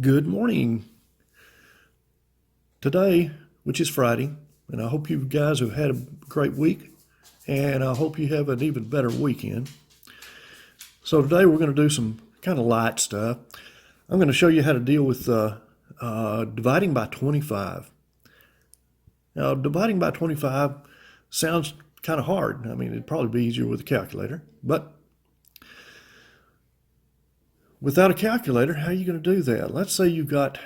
Good morning. Today, which is Friday, and I hope you guys have had a great week, and I hope you have an even better weekend. So today we're going to do some kind of light stuff. I'm going to show you how to deal with dividing by 25. Now, dividing by 25 sounds kind of hard. I mean, it'd probably be easier with a calculator, but without a calculator, how are you going to do that? Let's say you've got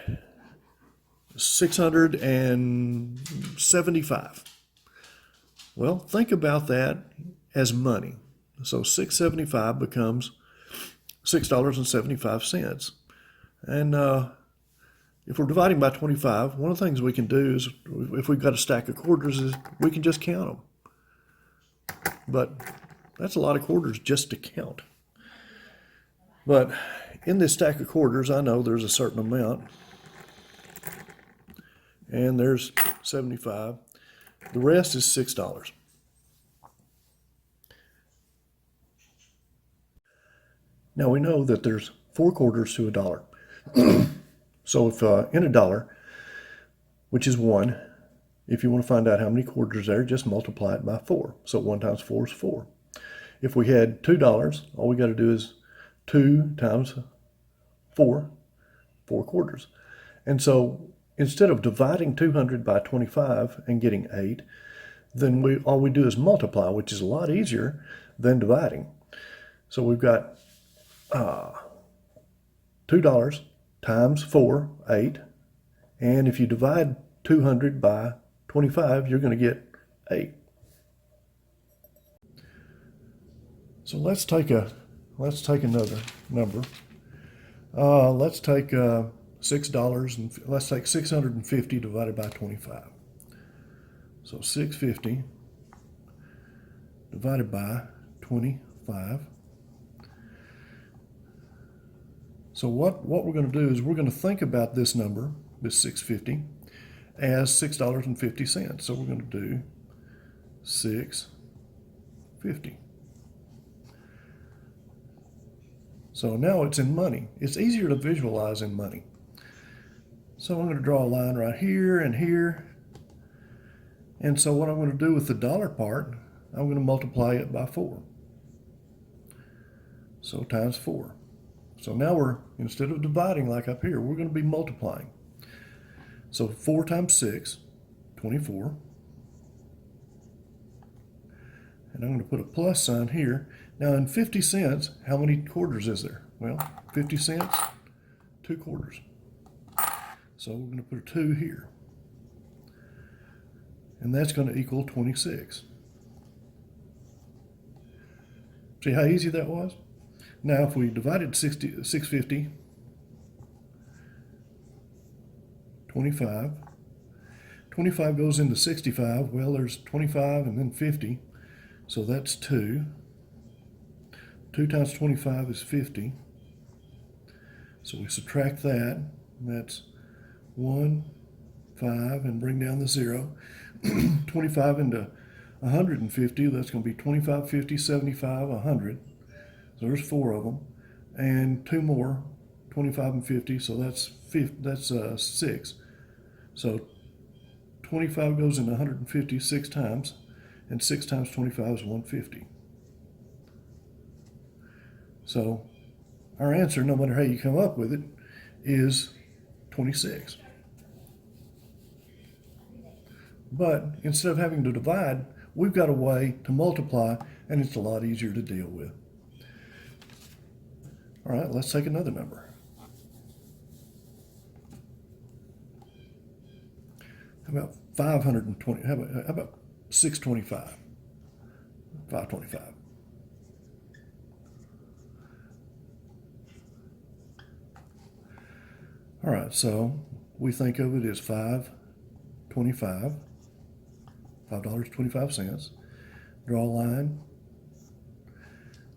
675. Well, think about that as money. So 675 becomes $6.75. And if we're dividing by 25, one of the things we can do is, if we've got a stack of quarters, is we can just count them. But that's a lot of quarters just to count. But in this stack of quarters, I know there's a certain amount. And there's 75. The rest is $6. Now we know that there's 4 quarters to a dollar. So if in a dollar, which is 1, if you want to find out how many quarters there, just multiply it by 4. So 1 times 4 is 4. If we had $2, all we got to do is 2 times 4, 4 quarters. And so instead of dividing 200 by 25 and getting 8, then all we do is multiply, which is a lot easier than dividing. So we've got $2 times 4, 8. And if you divide 200 by 25, you're going to get 8. So let's take another number. Let's take $6 and let's take 650 divided by 25. So 650 divided by 25. So what we're going to do is we're going to think about this number, this 650, as $6.50. So we're going to do 650. So now it's in money. It's easier to visualize in money. So I'm going to draw a line right here and here. And so what I'm going to do with the dollar part, I'm going to multiply it by 4. So times 4. So now we're, instead of dividing like up here, we're going to be multiplying. So 4 times 6, 24. And I'm going to put a plus sign here. Now in 50 cents, how many quarters is there? Well, 50 cents, 2 quarters. So we're going to put a 2 here. And that's going to equal 26. See how easy that was? Now if we divided 650, 25, 25 goes into 65, well there's 25 and then 50, so that's 2. 2 times 25 is 50. So we subtract that, that's 1, 5, and bring down the 0. 25 into 150, that's going to be 25, 50, 75, 100. So there's 4 of them. And 2 more, 25 and 50, so that's 6. So 25 goes into 150 6 times, and 6 times 25 is 150. So our answer, no matter how you come up with it, is 26. But instead of having to divide, we've got a way to multiply, and it's a lot easier to deal with. All right, let's take another number. How about 520? How about 625? 525. All right, so we think of it as 5.25, $5.25. Draw a line.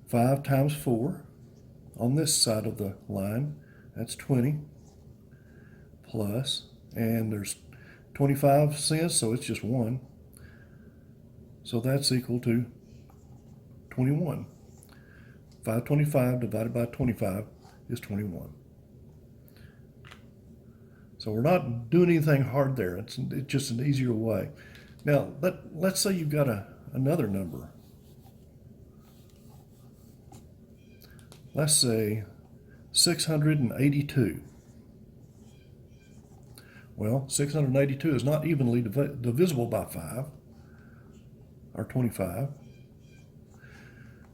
5 times 4 on this side of the line, that's 20 plus, and there's 25 cents, so it's just 1. So that's equal to 21. 525 divided by 25 is 21. So we're not doing anything hard there. It's just an easier way. Now, let's say you've got another number. Let's say 682. Well, 682 is not evenly divisible by 5, or 25.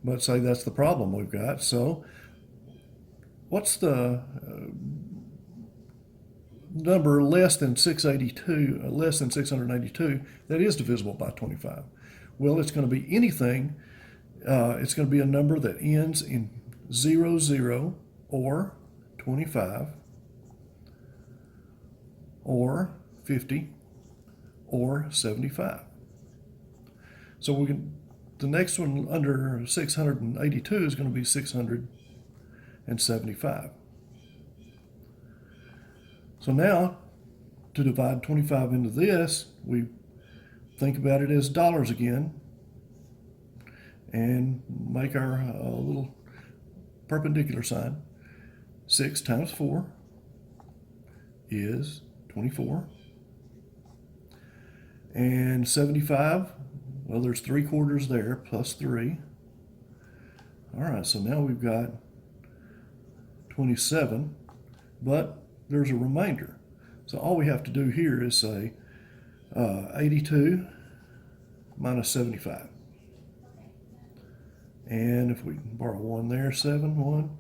But say that's the problem we've got. So what's the number less than 682, less than 682, that is divisible by 25? Well, it's going to be anything. It's going to be a number that ends in 00 or 25 or 50 or 75. So we can, the next one under 682 is going to be 675. So now, to divide 25 into this, we think about it as dollars again and make our little perpendicular sign. 6 times 4 is 24. And 75, well, there's 3/4 there, plus 3. All right, so now we've got 27, but there's a remainder. So all we have to do here is say 82 minus 75. And if we borrow 1 there, 7, 1.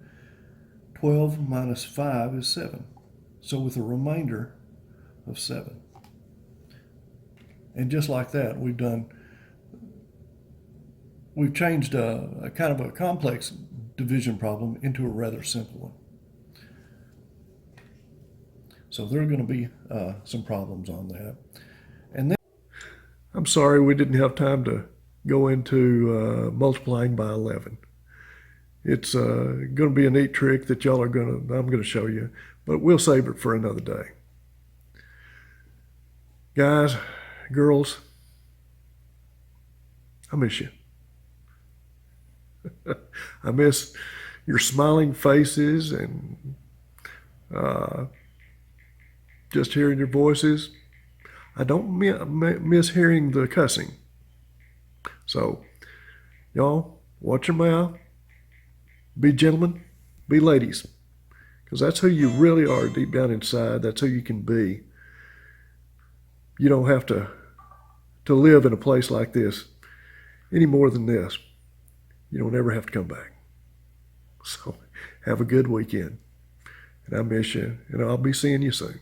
12 minus 5 is 7. So with a remainder of 7. And just like that, we've changed a kind of a complex division problem into a rather simple one. So there are going to be some problems on that. And then, I'm sorry we didn't have time to go into multiplying by 11. It's going to be a neat trick that I'm going to show you, but we'll save it for another day. Guys, girls, I miss you. I miss your smiling faces and just hearing your voices. I don't miss hearing the cussing. So, y'all, watch your mouth. Be gentlemen, be ladies, because that's who you really are deep down inside. That's who you can be. You don't have to live in a place like this any more than this. You don't ever have to come back. So have a good weekend. And I miss you, and I'll be seeing you soon.